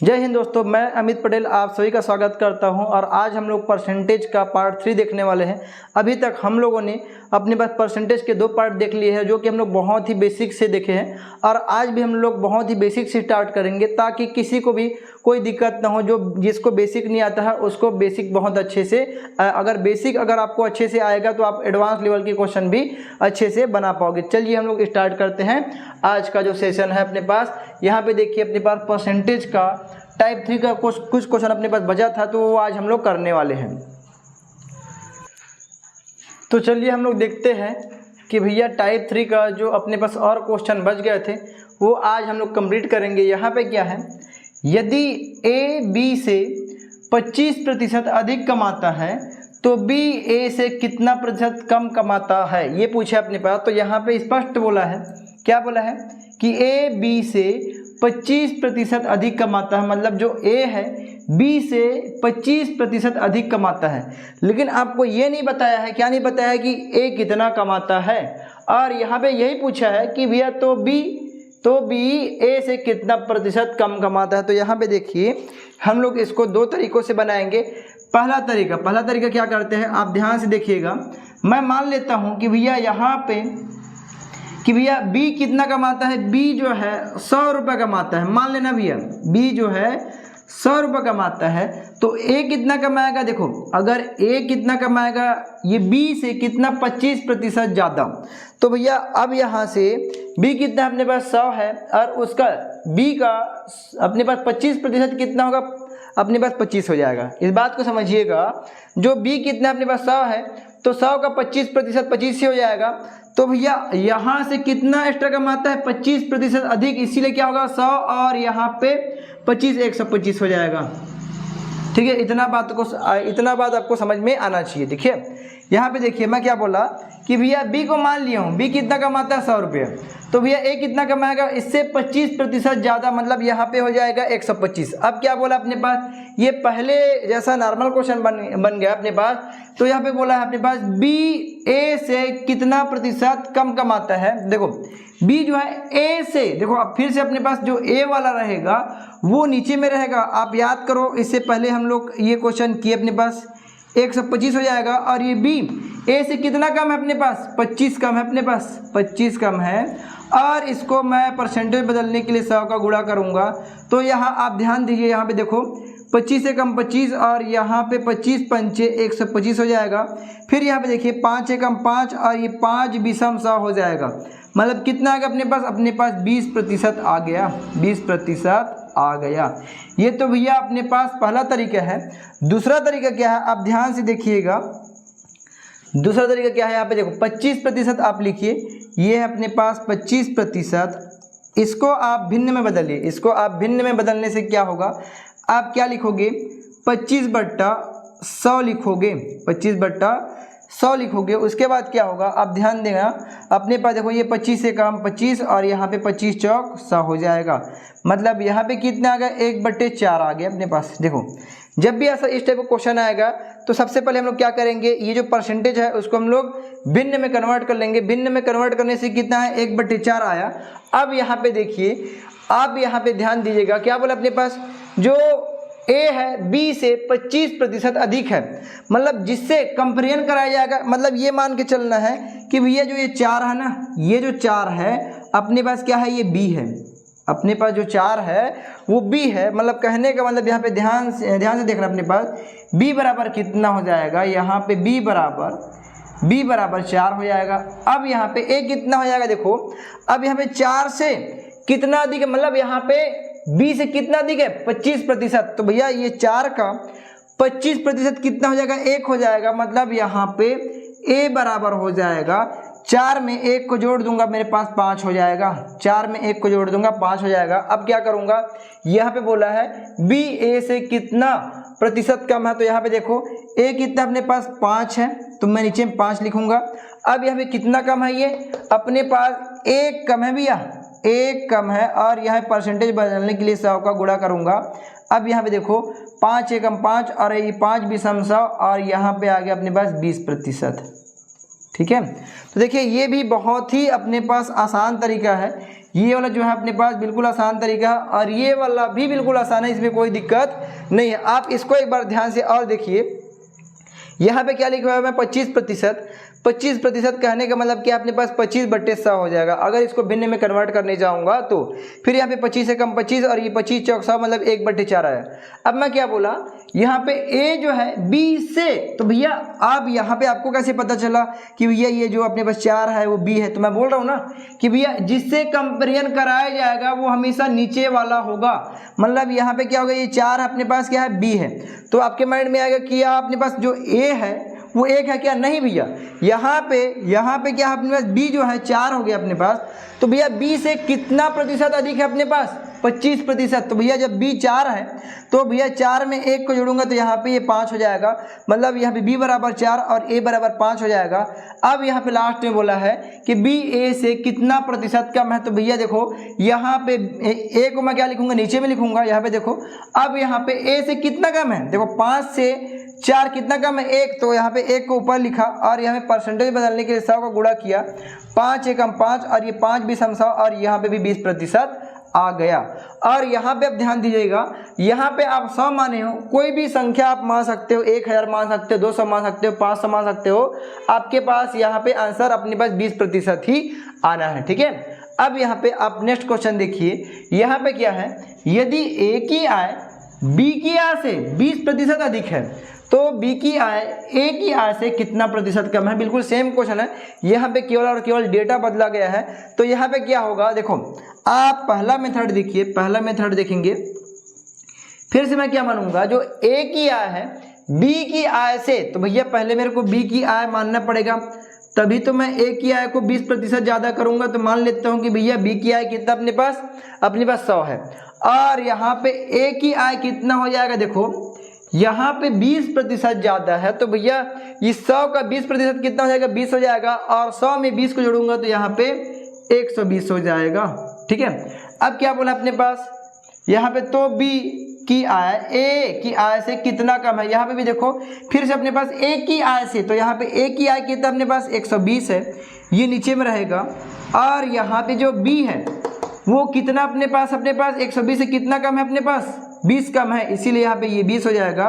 जय हिंद दोस्तों, मैं अमित पटेल आप सभी का स्वागत करता हूं। और आज हम लोग परसेंटेज का पार्ट 3 देखने वाले हैं। अभी तक हम लोगों ने अपने पास परसेंटेज के 2 पार्ट देख लिए हैं, जो कि हम लोग बहुत ही बेसिक से देखे हैं। और आज भी हम लोग बहुत ही बेसिक से स्टार्ट करेंगे, ताकि किसी को भी कोई दिक्कत ना हो। जो जिसको बेसिक नहीं आता है उसको बेसिक बहुत अच्छे से, अगर आपको अच्छे से आएगा तो आप एडवांस लेवल के क्वेश्चन भी अच्छे से बना पाओगे। चलिए हम लोग स्टार्ट करते हैं आज का जो सेशन है अपने पास। यहाँ पे देखिए अपने पास परसेंटेज का टाइप 3 का कुछ क्वेश्चन अपने पास बचा था, तो वो आज हम लोग करने वाले हैं। तो चलिए हम लोग देखते हैं कि भैया टाइप 3 का जो अपने पास और क्वेश्चन बच गए थे वो आज हम लोग कंप्लीट करेंगे। यहाँ पे क्या है, यदि ए बी से 25% अधिक कमाता है तो बी ए से कितना प्रतिशत कम कमाता है, ये पूछा अपने पास। तो यहाँ पे स्पष्ट बोला है, क्या बोला है कि ए बी से 25% अधिक कमाता है, मतलब जो ए है बी से 25% अधिक कमाता है। लेकिन आपको ये नहीं बताया है, क्या नहीं बताया है कि ए कितना कमाता है। और यहाँ पे यही पूछा है कि भैया तो बी ए से कितना प्रतिशत कम कमाता है। तो यहाँ पे देखिए हम लोग इसको 2 तरीकों से बनाएंगे। पहला तरीका क्या करते हैं, आप ध्यान से देखिएगा। मैं मान लेता हूँ कि भैया यहाँ पे कि भैया बी कितना कमाता है, बी जो है 100 रुपये कमाता है। मान लेना भैया बी जो है 100 रुपये कमाता है, तो ए कितना कमाएगा। देखो अगर ए कितना कमाएगा, ये बी से कितना 25% ज़्यादा। तो भैया अब यहाँ से बी कितना अपने पास 100 है, और उसका बी का अपने पास 25% कितना होगा, अपने पास 25 हो जाएगा। इस बात को समझिएगा, जो बी कितना अपने पास 100 है तो 100 का 25% 25 ही हो जाएगा। तो भैया यहाँ से कितना एक्स्ट्रा कमाता है, 25% अधिक, इसीलिए क्या होगा 100 और यहाँ पे 25 125 हो जाएगा। ठीक है, इतना बात आपको समझ में आना चाहिए। देखिए यहाँ पे देखिए मैं क्या बोला कि भैया बी को मान लिया हूँ, बी कितना कमाता है 100 रुपये, तो भैया ए कितना कमाएगा, इससे 25% ज़्यादा, मतलब यहाँ पे हो जाएगा 125। अब क्या बोला अपने पास, ये पहले जैसा नॉर्मल क्वेश्चन बन गया अपने पास। तो यहाँ पे बोला है अपने पास बी ए से कितना प्रतिशत कम कमाता है। देखो बी जो है ए से, देखो अब फिर से अपने पास जो ए वाला रहेगा वो नीचे में रहेगा। आप याद करो, इससे पहले हम लोग ये क्वेश्चन किए, अपने पास 125 हो जाएगा। और ये बी ए से कितना कम है अपने पास, 25 कम है अपने पास, 25 कम है। और इसको मैं परसेंटेज बदलने के लिए 100 का गुणा करूँगा। तो यहाँ आप ध्यान दीजिए, यहाँ पे देखो 25 से कम 25, और यहाँ पे 25 पंचे 125 हो जाएगा। फिर यहाँ पे देखिए 5 से कम 5, और ये 5 विषम 100 हो जाएगा। मतलब कितना आ गया अपने पास 20% आ गया, 20% आ गया। ये तो भैया अपने पास पहला तरीका है। दूसरा तरीका क्या है, आप ध्यान से देखिएगा। दूसरा तरीका क्या है, यहाँ पे देखो 25% आप लिखिए, ये है अपने पास 25%। इसको आप भिन्न में बदलिए। इसको आप भिन्न में बदलने से क्या होगा, आप क्या लिखोगे, 25/100 लिखोगे, 25/100 लिखोगे। उसके बाद क्या होगा, आप ध्यान देना, अपने पास देखो ये 25 से कम 25, और यहाँ पे 25 चौक 100 हो जाएगा। मतलब यहाँ पे कितना आ गया, 1/4 आ गया अपने पास। देखो जब भी ऐसा इस टाइप का क्वेश्चन आएगा तो सबसे पहले हम लोग क्या करेंगे, ये जो परसेंटेज है उसको हम लोग भिन्न में कन्वर्ट कर लेंगे। भिन्न में कन्वर्ट करने से कितना है, 1/4 आया। अब यहाँ पे देखिए, आप यहाँ पे ध्यान दीजिएगा, क्या बोला अपने पास, जो ए है बी से 25% अधिक है, मतलब जिससे कंपेरिजन कराया जाएगा। मतलब ये मान के चलना है कि भैया जो ये 4 है ना, ये जो 4 है अपने पास क्या है, ये बी है। अपने पास जो 4 है वो बी है। मतलब कहने का मतलब यहाँ पे ध्यान से देखना, अपने पास बी बराबर कितना हो जाएगा, यहाँ पे बी बराबर 4 हो जाएगा। अब यहाँ पे ए कितना हो जाएगा, देखो अब यहाँ पे 4 से कितना अधिक है, मतलब यहाँ पे बी से कितना अधिक है, 25%। तो भैया ये 4 का 25% कितना हो जाएगा, 1 हो जाएगा। मतलब यहाँ पे ए बराबर हो जाएगा, 4 में 1 को जोड़ दूंगा, मेरे पास 5 हो जाएगा। 4 में 1 को जोड़ दूंगा, 5 हो जाएगा। अब क्या करूंगा, यहाँ पे बोला है बी ए से कितना प्रतिशत कम है। तो यहाँ पे देखो ए कितना अपने पास 5 है, तो मैं नीचे में 5 लिखूंगा। अब यहाँ पे कितना कम है, ये अपने पास 1 कम है भैया, 1 कम है। और यहाँ परसेंटेज बदलने के लिए 100 का गुणा करूंगा। अब यहाँ पे देखो 5 से कम 5, और ये 5 विषम 100, और यहाँ पे आ गया अपने पास 20%। ठीक है, तो देखिए ये भी बहुत ही अपने पास आसान तरीका है ये वाला जो है अपने पास बिल्कुल आसान तरीका है और ये वाला भी बिल्कुल आसान है, इसमें कोई दिक्कत नहीं है। आप इसको एक बार ध्यान से और देखिए, यहाँ पे क्या लिखा हुआ है 25%। 25% कहने का मतलब कि अपने पास 25/100 हो जाएगा। अगर इसको भिन्न में कन्वर्ट करने जाऊँगा तो फिर यहाँ पे 25 से कम 25 और ये 25 चौक 100 मतलब 1/4 आया। अब मैं क्या बोला, यहाँ पे ए जो है बी से, तो भैया अब यहाँ पे आपको कैसे पता चला कि भैया ये जो अपने पास 4 है वो बी है? तो मैं बोल रहा हूँ ना कि भैया जिससे कंपेरिजन कराया जाएगा वो हमेशा नीचे वाला होगा। मतलब यहाँ पे क्या होगा, ये 4 अपने पास क्या है, बी है, तो आपके माइंड में आएगा कि अपने पास जो ए है वो 1 है क्या? नहीं भैया, यहाँ पे क्या है अपने पास बी जो है 4 हो गया अपने पास, तो भैया बी से कितना प्रतिशत अधिक है अपने पास? 25%। तो भैया जब बी 4 है तो भैया 4 में 1 को जोड़ूंगा तो यहाँ पे ये 5 हो जाएगा, मतलब यहाँ पे बी बराबर 4 और ए बराबर 5 हो जाएगा। अब यहाँ पे लास्ट में बोला है कि बी ए से कितना प्रतिशत कम है, तो भैया देखो यहाँ पे ए को मैं क्या लिखूंगा, नीचे में लिखूंगा। यहाँ पे देखो, अब यहाँ पे ए से कितना कम है, देखो 5 से 4 कितना कम है, 1, तो यहाँ पे 1 को ऊपर लिखा और यहाँ पे परसेंटेज बदलने के लिए 100 का गुणा किया, 5 एकम 5 और ये 5 20 100 और यहाँ पे भी 20% आ गया। और यहाँ पे आप ध्यान दीजिएगा, यहाँ पे आप 100 माने हो, कोई भी संख्या आप मान सकते हो, 1000 मान सकते हो, 200 मान सकते हो, 500 मान सकते हो, आपके पास यहाँ पे आंसर अपने पास 20% ही आना है। ठीक है, अब यहाँ पे आप नेक्स्ट क्वेश्चन देखिए, यहाँ पे क्या है, यदि ए की आय बी की आय से 20% अधिक है तो बी की आय ए की आय से कितना प्रतिशत कम है? बिल्कुल सेम क्वेश्चन है, यहाँ पे केवल और केवल डेटा बदला गया है। तो यहाँ पे क्या होगा, देखो आप पहला मेथड देखिए, पहला मेथड देखेंगे, फिर से मैं क्या मानूंगा, जो ए की आय है बी की आय से, तो भैया पहले मेरे को बी की आय मानना पड़ेगा, तभी तो मैं ए की आय को 20% ज़्यादा करूंगा। तो मान लेता हूँ कि भैया बी की आय कितना अपने पास 100 है और यहाँ पे ए की आय कितना हो जाएगा, देखो यहाँ पे 20% ज़्यादा है, तो भैया इस 100 का 20% कितना हो जाएगा, 20 हो जाएगा और 100 में 20 को जोड़ूंगा तो यहाँ पे 120 हो जाएगा। ठीक है, अब क्या बोला अपने पास, यहाँ पे तो बी की आय ए की आय से कितना कम है, यहाँ पे भी देखो फिर से अपने पास ए की आय से, तो यहाँ पे ए की आय कितना अपने पास 120 है, ये नीचे में रहेगा और यहाँ पे जो बी है वो कितना अपने पास 120 से कितना कम है अपने पास, 20 कम है, इसीलिए यहाँ पे ये 20 हो जाएगा।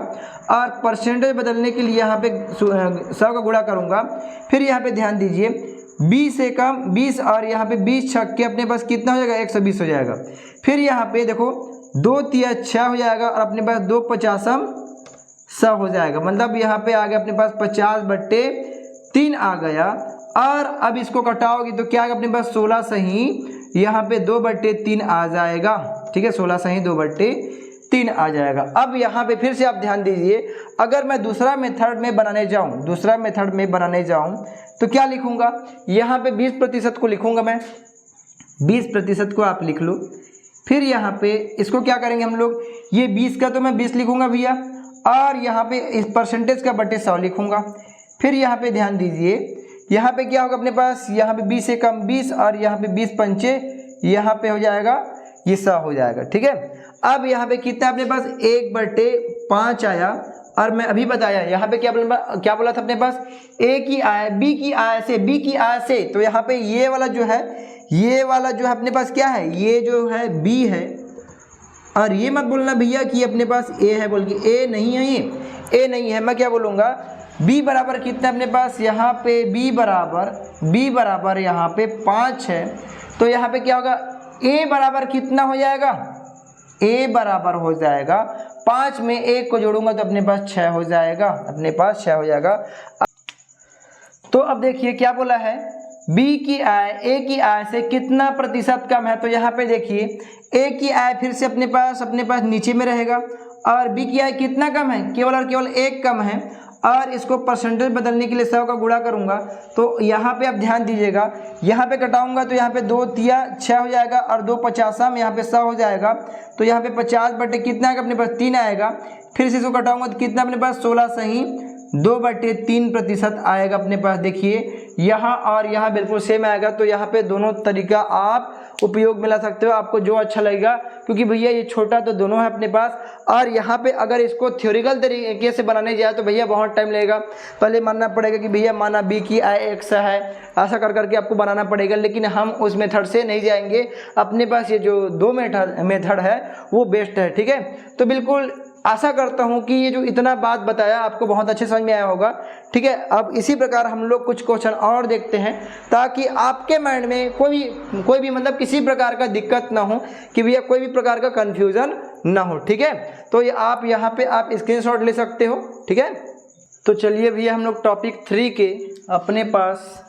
और परसेंटेज बदलने के लिए यहाँ पे 100 का गुणा करूँगा, फिर यहाँ पे ध्यान दीजिए 20 से कम 20 और यहाँ पे 20 छक के अपने पास कितना हो जाएगा, 120 हो जाएगा। फिर यहाँ पे देखो 2 तिया 6 हो जाएगा और अपने पास 2 50 100 हो जाएगा, मतलब यहाँ पे आ गया अपने पास 50/3 आ गया। और अब इसको कटाओगे तो क्या आएगा अपने पास 16 सही यहाँ पे 2/3 आ जाएगा। ठीक है, 16 सही 2/3 आ जाएगा। अब यहाँ पे फिर से आप ध्यान दीजिए, अगर मैं दूसरा मेथड में बनाने जाऊँ तो क्या लिखूँगा, यहाँ पे 20% को लिखूँगा मैं, 20% को आप लिख लो। फिर यहाँ पे इसको क्या करेंगे हम लोग, ये 20 का तो मैं 20 लिखूँगा भैया और यहाँ पे इस परसेंटेज का बटे 100 लिखूँगा। फिर यहाँ पे ध्यान दीजिए, यहाँ पे क्या होगा अपने पास, यहाँ पे 20 से कम 20 और यहाँ पे 20 पंचे यहाँ पे हो जाएगा, ये 100 हो जाएगा। ठीक है, अब यहाँ पे कितना अपने पास 1/5 आया और मैं अभी बताया यहाँ पे क्या बोला था अपने पास, ए की आय बी की आय से, तो यहाँ पे ये वाला जो है अपने पास क्या है, ये जो है बी है और ये मत बोलना भैया कि अपने पास ए है, बोल के ए नहीं है, ये ए नहीं है, मैं क्या बोलूँगा b बराबर कितना अपने पास, यहाँ पे b बराबर यहाँ पे 5 है, तो यहाँ पे क्या होगा, a बराबर कितना हो जाएगा, a बराबर हो जाएगा 5 में 1 को जोड़ूंगा तो अपने पास 6 हो जाएगा, तो अब देखिए क्या बोला है, b की आय a की आय से कितना प्रतिशत कम है, तो यहाँ पे देखिए a की आय फिर से अपने पास नीचे में रहेगा और b की आय कितना कम है, केवल और केवल 1 कम है और इसको परसेंटेज बदलने के लिए 100 का गुणा करूंगा। तो यहाँ पे आप ध्यान दीजिएगा, यहाँ पे कटाऊंगा तो यहाँ पे 2 तिया 6 हो जाएगा और 2 50 में यहाँ पे 100 हो जाएगा, तो यहाँ पे 50 बटे कितना आएगा अपने पास 3 आएगा। फिर से इसको कटाऊंगा तो कितना अपने पास 16 सही 2/3% आएगा अपने पास। देखिए यहाँ और यहाँ बिल्कुल सेम आएगा, तो यहाँ पे दोनों तरीका आप उपयोग में ला सकते हो, आपको जो अच्छा लगेगा, क्योंकि भैया ये छोटा तो दोनों है अपने पास। और यहाँ पे अगर इसको थ्योरिकल तरीके से बनाने जाए तो भैया बहुत टाइम लगेगा। पहले मानना पड़ेगा कि भैया माना बी की आई एक्स है, ऐसा कर करके आपको बनाना पड़ेगा, लेकिन हम उस मेथड से नहीं जाएंगे। अपने पास ये जो दो मेथड है वो बेस्ट है, ठीक है। तो बिल्कुल आशा करता हूँ कि ये जो इतना बात बताया आपको बहुत अच्छे समझ में आया होगा, ठीक है। अब इसी प्रकार हम लोग कुछ क्वेश्चन और देखते हैं, ताकि आपके माइंड में कोई भी मतलब किसी प्रकार का दिक्कत ना हो, कि भैया कोई भी प्रकार का कन्फ्यूज़न ना हो, ठीक है। तो ये आप यहाँ पे आप स्क्रीनशॉट ले सकते हो, ठीक है। तो चलिए भैया हम लोग टॉपिक 3 के अपने पास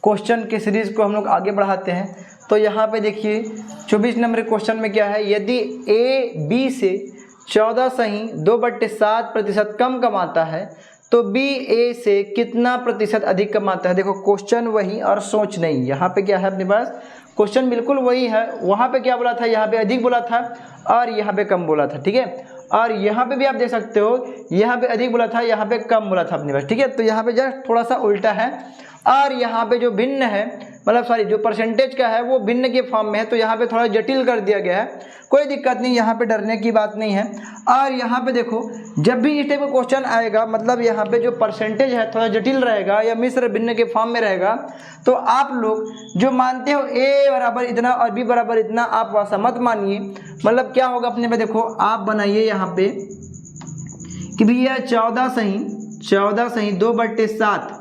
क्वेश्चन के सीरीज़ को हम लोग आगे बढ़ाते हैं। तो यहाँ पे देखिए 24 नंबर क्वेश्चन में क्या है, यदि ए बी से 14 सही 2/7% कम कमाता है तो बी ए से कितना प्रतिशत अधिक कमाता है। देखो क्वेश्चन वही और सोच नहीं। यहाँ पे क्या है अपने पास, क्वेश्चन बिल्कुल वही है। वहाँ पे क्या बोला था, यहाँ पे अधिक बोला था और यहाँ पे कम बोला था, ठीक है। और यहाँ पे भी आप देख सकते हो, यहाँ पे अधिक बोला था, यहाँ पे कम बोला था अपने पास, ठीक है। तो यहाँ पे जस्ट थोड़ा सा उल्टा है। और यहाँ पे जो भिन्न है, मतलब सॉरी जो परसेंटेज का है वो भिन्न के फॉर्म में है, तो यहाँ पे थोड़ा जटिल कर दिया गया है। कोई दिक्कत नहीं, यहाँ पे डरने की बात नहीं है। और यहाँ पे देखो जब भी इस टाइप का क्वेश्चन आएगा, मतलब यहाँ पे जो परसेंटेज है थोड़ा जटिल रहेगा या मिश्र भिन्न के फॉर्म में रहेगा, तो आप लोग जो मानते हो ए बराबर इतना और बी बराबर इतना, आप वैसा मत मानिए। मतलब क्या होगा अपने पे, देखो आप बनाइए यहाँ पे कि भैया 14 सही 2/7,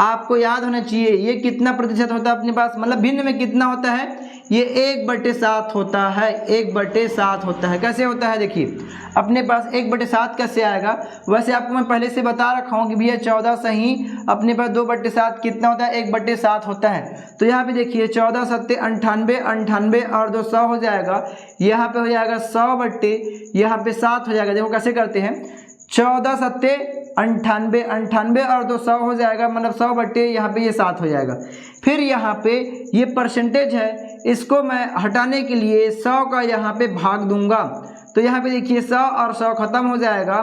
आपको याद होना चाहिए ये कितना प्रतिशत होता है अपने पास, मतलब भिन्न में कितना होता है, ये 1/7 होता है, 1/7 होता है। कैसे होता है देखिए अपने पास 1/7 कैसे आएगा। वैसे आपको मैं पहले से बता रखा हूँ कि भैया 14 सही अपने पास 2/7 कितना होता है, 1/7 होता है। तो यहाँ पे देखिए 14 सत्ते 98, 98 और 2 100 हो जाएगा। यहाँ पे हो जाएगा 100 यहाँ पे 7 हो जाएगा। देखो कैसे करते हैं, 14 सत्ते 98, 98 और 2 100 हो जाएगा, मतलब 100 यहाँ पे ये 7 हो जाएगा। फिर यहाँ पे ये परसेंटेज है, इसको मैं हटाने के लिए 100 का यहाँ पे भाग दूंगा। तो यहाँ पे देखिए 100 और 100 खत्म हो जाएगा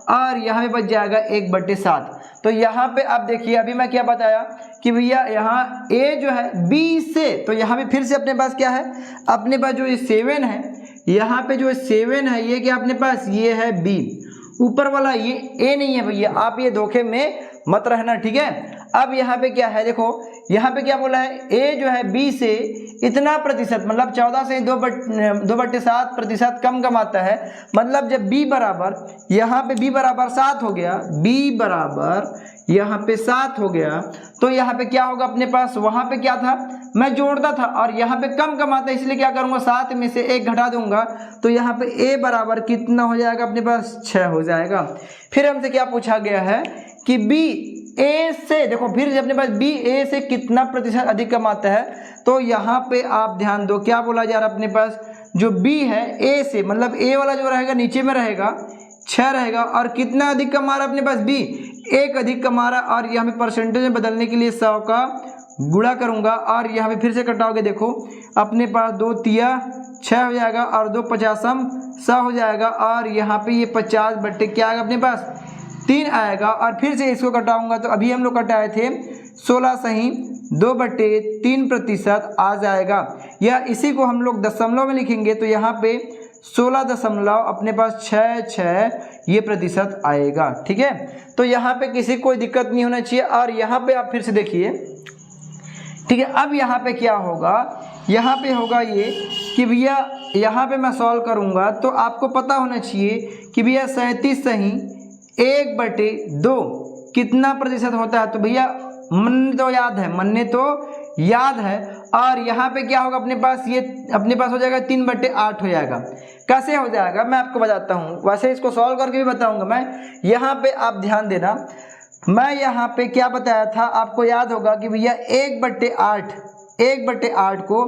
और यहाँ पे बच जाएगा 1/7। तो यहाँ पे आप देखिए अभी मैं क्या बताया कि भैया यहाँ ए जो है बी से, तो यहाँ पे फिर से अपने पास क्या है, अपने पास जो ये 7 है, यहाँ पे जो 7 है ये क्या अपने पास, ये है बी, ऊपर वाला ये ए नहीं है भैया, आप ये धोखे में मत रहना, ठीक है। अब यहाँ पे क्या है, देखो यहाँ पे क्या बोला है, ए जो है बी से इतना प्रतिशत, मतलब 14 से 2/7% कम कमाता है। मतलब जब बी बराबर, यहाँ पे बी बराबर 7 हो गया, बी बराबर यहाँ पे 7 हो गया, तो यहाँ पे क्या होगा अपने पास, वहाँ पे क्या था, मैं जोड़ता था और यहाँ पे कम कमाता है, इसलिए क्या करूँगा 7 में से 1 घटा दूंगा। तो यहाँ पे ए बराबर कितना हो जाएगा अपने पास, 6 हो जाएगा। फिर हमसे क्या पूछा गया है कि बी ए से, देखो फिर से अपने पास बी ए से कितना प्रतिशत अधिक कमाता है। तो यहाँ पे आप ध्यान दो क्या बोला जा रहा है अपने पास, जो बी है ए से, मतलब ए वाला जो रहेगा नीचे में रहेगा 6 रहेगा, और कितना अधिक कमा रहा है अपने पास बी, 1 अधिक कमा रहा है। और यहाँ पे परसेंटेज में बदलने के लिए 100 का गुणा करूँगा और यहाँ पे फिर से कटाओगे, देखो अपने पास 2 तिया 6 हो जाएगा और 2 50 100 हो जाएगा, और यहाँ पे ये 50 क्या आएगा अपने पास, 3 आएगा। और फिर से इसको कटाऊंगा तो अभी हम लोग कटाए थे 16 सही 2/3% आ जाएगा, या इसी को हम लोग दशमलव में लिखेंगे तो यहाँ पे 16 अपने पास 66 ये प्रतिशत आएगा, ठीक है। तो यहाँ पे किसी कोई दिक्कत नहीं होना चाहिए। और यहाँ पे आप फिर से देखिए, ठीक है। अब यहाँ पे क्या होगा, यहाँ पे होगा ये कि भैया यहाँ पे मैं सॉल्व करूँगा तो आपको पता होना चाहिए कि भैया 37 सही 1/2 कितना प्रतिशत होता है। तो भैया मन तो याद है, और यहाँ पे क्या होगा अपने पास, ये अपने पास हो जाएगा 3/8 हो जाएगा। कैसे हो जाएगा मैं आपको बताता हूँ, वैसे इसको सॉल्व करके भी बताऊँगा मैं। यहाँ पे आप ध्यान देना, मैं यहाँ पे क्या बताया था आपको याद होगा कि भैया 1/8 को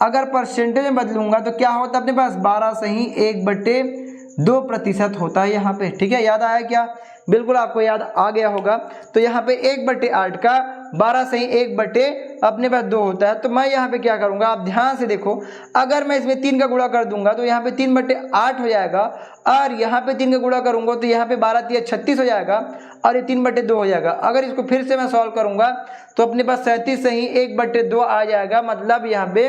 अगर परसेंटेज में बदलूंगा तो क्या होता है अपने पास, 12 सही 1/2% होता है यहाँ पे, ठीक है। याद आया क्या, बिल्कुल आपको याद आ गया होगा। तो यहाँ पे 1/8 का 12 सही 1/2 अपने पास 2 होता है। तो मैं यहाँ पे क्या करूँगा, आप ध्यान से देखो, अगर मैं इसमें 3 का गुणा कर दूंगा तो यहाँ पे 3/8 हो जाएगा, और यहाँ पे 3 का गुणा करूँगा तो यहाँ पे 12 3 36 हो जाएगा, और ये 3/2 हो जाएगा। अगर इसको फिर से मैं सॉल्व करूँगा तो अपने पास 37 सही 1/2 आ जाएगा। मतलब यहाँ पे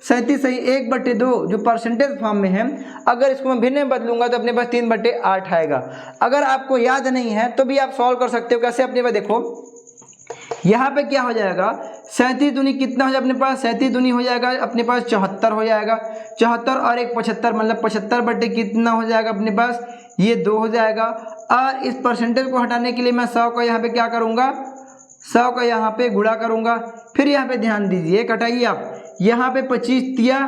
37 सही 1/2 जो परसेंटेज फॉर्म में है, अगर इसको मैं भिन्न में बदलूंगा तो अपने पास 3/8 आएगा। अगर आपको याद नहीं है तो भी आप सॉल्व कर सकते हो। कैसे? अपने पास देखो यहाँ पे क्या हो जाएगा, 37 दूनी कितना हो जाएगा अपने पास, 37 दूनी हो जाएगा अपने पास 74 हो जाएगा। 74 और 1 75 मतलब 75 बटे कितना हो जाएगा अपने पास, ये 2 हो जाएगा। और इस परसेंटेज को हटाने के लिए मैं 100 का यहाँ पे क्या करूँगा, 100 का यहाँ पे गुणा करूँगा। फिर यहाँ पे ध्यान दीजिए, कटाइए आप, यहाँ पे 25 तिया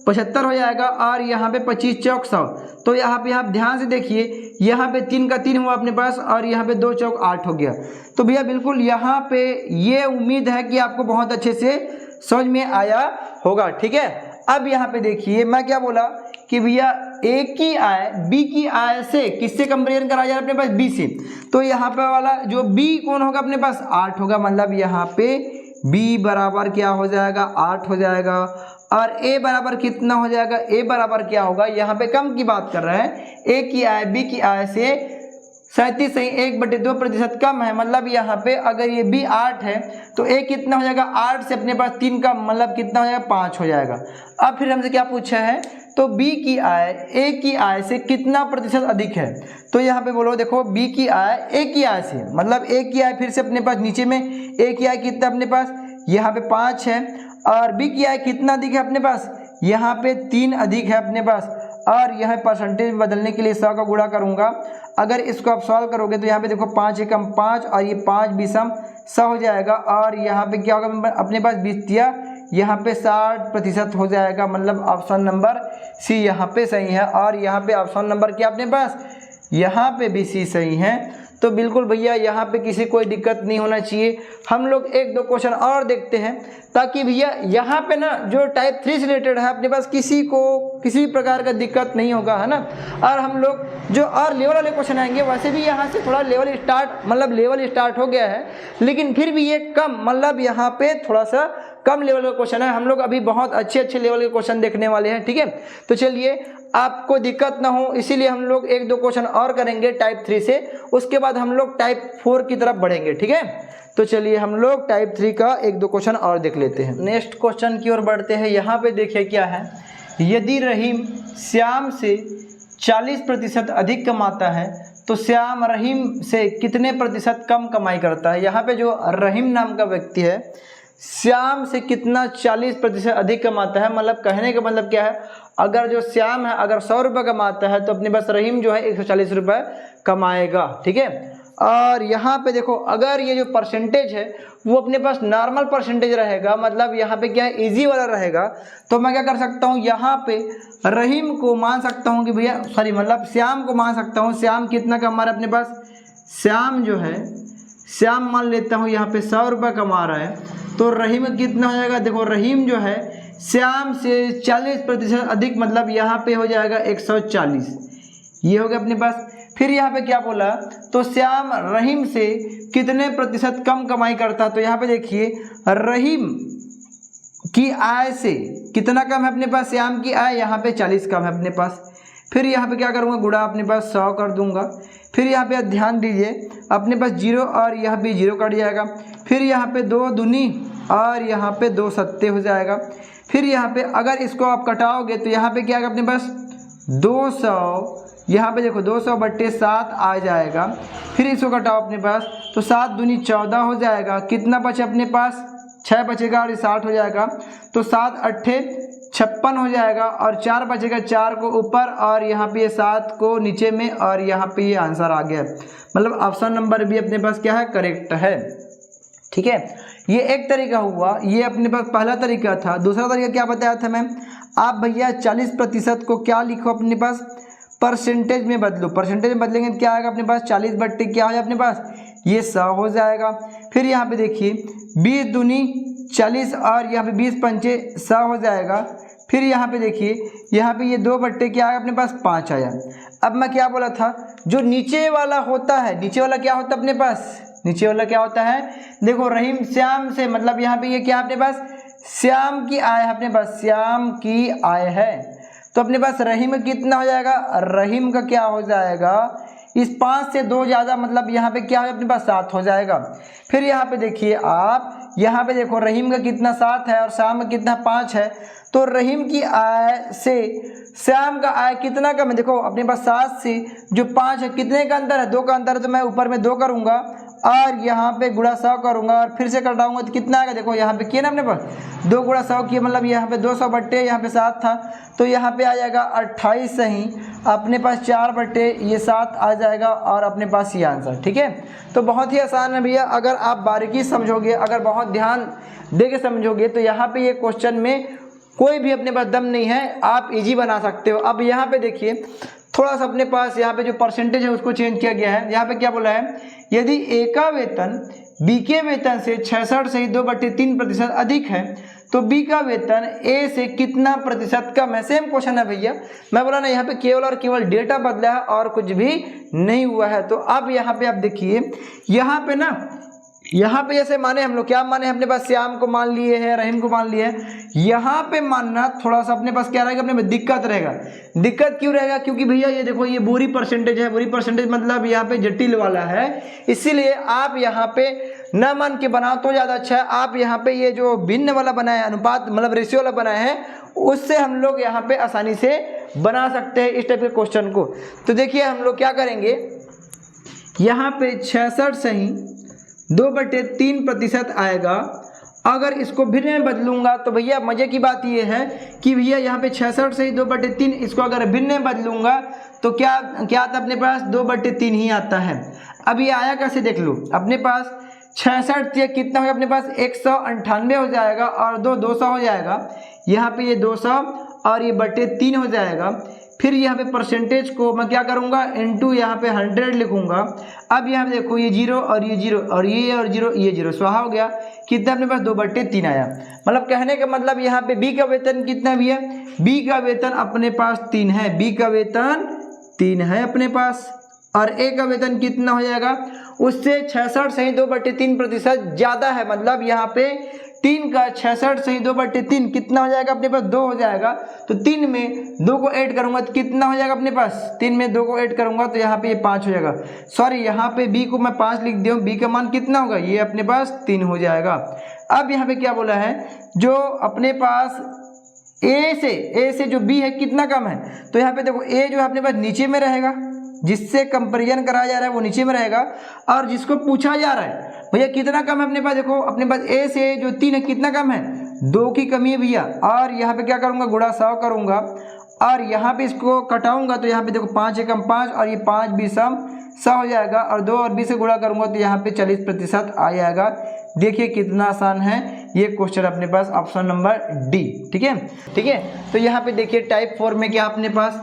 75 हो जाएगा और यहाँ पे 25 चौक 100। तो यहाँ पे आप ध्यान से देखिए, यहाँ पे 3 का 3 हुआ अपने पास और यहाँ पे 2 चौक 8 हो गया। तो भैया बिल्कुल यहाँ पे ये उम्मीद है कि आपको बहुत अच्छे से समझ में आया होगा। ठीक है, अब यहाँ पे देखिए मैं क्या बोला कि भैया ए की आय बी की आय से किससे कंपेरिजन कराया जा रहा है अपने पास, बी से। तो यहाँ पे वाला जो बी कौन होगा अपने पास, 8 होगा। मतलब यहाँ पे बी बराबर क्या हो जाएगा, 8 हो जाएगा। और ए बराबर कितना हो जाएगा, ए बराबर क्या होगा, यहाँ पे कम की बात कर रहे हैं, ए की आय बी की आय से 37 सही 1/2% कम है। मतलब यहाँ पे अगर ये बी 8 है तो ए कितना हो जाएगा, 8 से अपने पास 3 का मतलब कितना हो जाएगा, 5 हो जाएगा। अब फिर हमसे क्या पूछा है, तो बी की आय ए की आय से कितना प्रतिशत अधिक है। तो यहाँ पे बोलो, देखो बी की आय ए की आय से, मतलब ए की आय फिर से अपने पास नीचे में ए की आय कितना अपने पास, यहाँ पे 5 है। और बी की आय कितना अधिक है अपने पास, यहाँ पे 3 अधिक है अपने पास। और यह परसेंटेज बदलने के लिए 100 का गुणा करूँगा। अगर इसको आप सॉल्व करोगे तो यहाँ पे देखो 5 एकम 5 और ये 5 बीसम 100 हो जाएगा। और यहाँ पे क्या होगा अपने पास 20 तिया यहाँ पे 60% हो जाएगा। मतलब ऑप्शन नंबर सी यहाँ पे सही है। और यहाँ पे ऑप्शन नंबर क्या अपने पास, यहाँ पे भी सी सही है। तो बिल्कुल भैया यहाँ पे किसी कोई दिक्कत नहीं होना चाहिए। हम लोग 1-2 क्वेश्चन और देखते हैं ताकि भैया यहाँ पे ना जो टाइप 3 से रिलेटेड है अपने पास किसी को किसी प्रकार का दिक्कत नहीं होगा, है ना। और हम लोग जो और लेवल वाले क्वेश्चन आएंगे, वैसे भी यहाँ से थोड़ा लेवल स्टार्ट हो गया है, लेकिन फिर भी ये कम, मतलब यहाँ पे थोड़ा सा कम लेवल का क्वेश्चन है। हम लोग अभी बहुत अच्छे लेवल के क्वेश्चन देखने वाले हैं। ठीक है, तो चलिए आपको दिक्कत ना हो इसीलिए हम लोग 1-2 क्वेश्चन और करेंगे टाइप 3 से, उसके बाद हम लोग टाइप 4 की तरफ बढ़ेंगे। ठीक है, तो चलिए हम लोग टाइप 3 का 1-2 क्वेश्चन और देख लेते हैं। नेक्स्ट क्वेश्चन की ओर बढ़ते हैं। यहाँ पे देखिए क्या है, यदि रहीम श्याम से 40% अधिक कमाता है तो श्याम रहीम से कितने प्रतिशत कम कमाई करता है। यहाँ पे जो रहीम नाम का व्यक्ति है श्याम से कितना 40% अधिक कमाता है। मतलब कहने का मतलब क्या है, अगर जो श्याम है अगर 100 रुपये कमाता है तो अपने पास रहीम जो है 140 रुपये कमाएगा। ठीक है, और यहाँ पे देखो अगर ये जो परसेंटेज है वो अपने पास नॉर्मल परसेंटेज रहेगा, मतलब यहाँ पे क्या है इजी वाला रहेगा, तो मैं क्या कर सकता हूँ यहाँ पे रहीम को मान सकता हूँ कि भैया मतलब श्याम को मान सकता हूँ। श्याम कितना कमा रहा है अपने पास, श्याम जो है श्याम मान लेता हूँ यहाँ पे 100 रुपये कमा रहा है, तो रहीम कितना हो जाएगा, देखो रहीम जो है श्याम से 40% अधिक, मतलब यहाँ पे हो जाएगा 140, ये हो गया अपने पास। फिर यहाँ पे क्या बोला, तो श्याम रहीम से कितने प्रतिशत कम कमाई करता है। तो यहाँ पे देखिए रहीम की आय से कितना कम है अपने पास, श्याम की आय यहाँ पे 40 कम है अपने पास। फिर यहाँ पे क्या करूँगा, गुणा अपने पास 100 कर दूंगा। फिर यहाँ पे ध्यान दीजिए अपने पास 0 और यहाँ पे 0 कट जाएगा। फिर यहाँ पे 2 दूनी और यहाँ पे 2 सत्ते हो जाएगा। फिर यहाँ पे अगर इसको आप कटाओगे तो यहाँ पे क्या आएगा अपने पास 200, यहाँ पे देखो 200/7 आ जाएगा। फिर इसको कटाओ अपने पास तो 7 दूनी 14 हो जाएगा। कितना बचे अपने पास, 6 बचेगा और 60 हो जाएगा। तो 7 8 56 हो जाएगा और 4 बचेगा, 4 को ऊपर और यहाँ पे 7 को नीचे में, और यहाँ पे ये आंसर आ गया। मतलब ऑप्शन नंबर भी अपने पास क्या है, करेक्ट है। ठीक है, ये एक तरीका हुआ, ये अपने पास पहला तरीका था। दूसरा तरीका क्या बताया था मैम, आप भैया 40% को क्या लिखो अपने पास, परसेंटेज में बदलो। परसेंटेज में बदलेंगे तो क्या आएगा अपने पास, 40 बट्टे क्या हो जाए अपने पास, ये 100 हो जाएगा। फिर यहाँ पे देखिए 20 दूनी 40 और यहाँ पे 20 पंचे 100 हो जाएगा। फिर यहाँ पे देखिए यहाँ पे ये 2 बट्टे क्या आया अपने पास, 5 आया। अब मैं क्या बोला था, जो नीचे वाला होता है, नीचे वाला क्या होता है अपने पास, नीचे वाला क्या होता है, देखो रहीम श्याम से, मतलब यहाँ पे ये क्या अपने पास श्याम की आय है अपने पास, श्याम की आय है। तो अपने पास रहीम कितना हो जाएगा, रहीम का क्या हो जाएगा, इस 5 से 2 ज़्यादा, मतलब यहाँ पे क्या हो अपने पास 7 हो जाएगा। फिर यहाँ पे देखिए आप यहाँ पे देखो रहीम का कितना 7 है और श्याम का कितना 5 है, तो रहीम की आय से श्याम का आय कितना कम है। देखो अपने पास 7 से जो 5 है कितने का अंतर है, 2 का अंतर है, तो मैं ऊपर में 2 करूँगा और यहाँ पे गुणा 100 करूँगा और फिर से घटाऊँगा तो कितना आएगा। देखो यहाँ पे किया ना अपने पास 2 गुणा 100 किया, मतलब यहाँ पे 200 बट्टे यहाँ पे 7 था, तो यहाँ पे आ जाएगा 28 सही, अपने पास 4 बट्टे ये 7 आ जाएगा और अपने पास ये आंसर। ठीक है, तो बहुत ही आसान है भैया, अगर आप बारीकी समझोगे, अगर बहुत ध्यान दे के समझोगे तो यहाँ पे ये क्वेश्चन में कोई भी अपने पास दम नहीं है, आप इजी बना सकते हो। अब यहाँ पे देखिए थोड़ा सा अपने पास यहाँ पे जो परसेंटेज है उसको चेंज किया गया है। यहाँ पे क्या बोला है, यदि ए का वेतन बी के वेतन से 66 से 2/3% अधिक है तो बी का वेतन ए से कितना प्रतिशत कम है। सेम क्वेश्चन है भैया, मैं बोला ना यहाँ पे केवल और केवल डेटा बदला है और कुछ भी नहीं हुआ है। तो अब यहाँ पे आप देखिए, यहाँ पे ना यहाँ पे जैसे माने हम लोग क्या माने, अपने पास श्याम को मान लिए हैं, रहीम को मान लिए हैं, यहाँ पे मानना थोड़ा सा अपने पास क्या रहेगा, अपने में दिक्कत रहेगा। दिक्कत क्यों रहेगा, क्योंकि भैया ये देखो ये बुरी परसेंटेज है, बुरी परसेंटेज मतलब यहाँ पे जटिल वाला है, इसीलिए आप यहाँ पे न मान के बनाओ तो ज़्यादा अच्छा है। आप यहाँ पे ये जो भिन्न वाला बनाए हैं, अनुपात मतलब रेशियो वाला बनाए हैं, उससे हम लोग यहाँ पे आसानी से बना सकते हैं इस टाइप के क्वेश्चन को। तो देखिए हम लोग क्या करेंगे, यहाँ पे 66 सही 2/3% आएगा। अगर इसको भिन्न में बदलूंगा तो भैया मज़े की बात ये है कि भैया यहाँ पे 66 से 2/3, इसको अगर भिन्न में बदलूंगा तो क्या आता है अपने पास 2/3 ही आता है। अब ये आया कैसे देख लो, अपने पास 66 से कितना हो, अपने पास 198 हो जाएगा और 200 हो जाएगा, यहाँ पे ये 200 और ये /3 हो जाएगा। फिर यहाँ पे परसेंटेज को मैं क्या करूँगा, इनटू यहाँ पे 100 लिखूँगा। अब यहाँ पे देखो ये 0 और ये 0 और ये 0 ये 0 स्वाहा हो गया, कितना अपने पास 2/3 आया। मतलब कहने का मतलब यहाँ पे बी का वेतन कितना भी है, बी का वेतन अपने पास 3 है, बी का वेतन 3 है अपने पास, और ए का वेतन कितना हो जाएगा, उससे 66 सही 2/3% ज़्यादा है। मतलब यहाँ पे 3 का 66 सही 2/3 कितना हो जाएगा अपने पास, 2 हो जाएगा। तो 3 में 2 को ऐड करूंगा तो कितना हो जाएगा अपने पास, 3 में 2 को ऐड करूंगा तो यहाँ पे ये 5 हो जाएगा। सॉरी यहाँ पे बी को मैं 5 लिख दिया हूँ, बी का मान कितना होगा, ये अपने पास 3 हो जाएगा। अब यहाँ पे क्या बोला है, जो अपने पास ए से जो बी है कितना कम है, तो यहाँ पे देखो ए जो है अपने पास नीचे में रहेगा, जिससे कंपेरिजन कराया जा रहा है वो नीचे में रहेगा, और जिसको पूछा जा रहा है भैया कितना कम है अपने पास, देखो अपने पास ए से जो 3 है कितना कम है, 2 की कमी है भैया। और यहाँ पे क्या करूँगा, गुणा 100 करूँगा और यहाँ पे इसको कटाऊँगा तो यहाँ पे देखो 5 एकम 5 और ये 5 भी सम 100 हो जाएगा, और 2 और 20 से गुणा करूँगा तो यहाँ पे 40% आ जाएगा। देखिए कितना आसान है ये क्वेश्चन अपने पास, ऑप्शन नंबर डी। ठीक है, तो यहाँ पे देखिए टाइप 4 में क्या अपने पास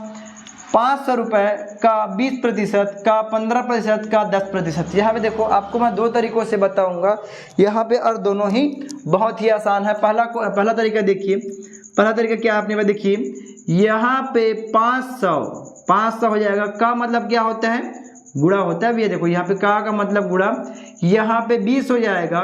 500 रुपये का 20% का 15% का 10%। यहाँ पे देखो आपको मैं 2 तरीक़ों से बताऊँगा यहाँ पे, और दोनों ही बहुत ही आसान है। पहला तरीका देखिए, पहला तरीका क्या है अपने पास, देखिए यहाँ पे 500 हो जाएगा, का मतलब क्या होता है, गुणा होता है भैया। देखो यहाँ पे का मतलब गुणा, यहाँ पे 20 हो जाएगा,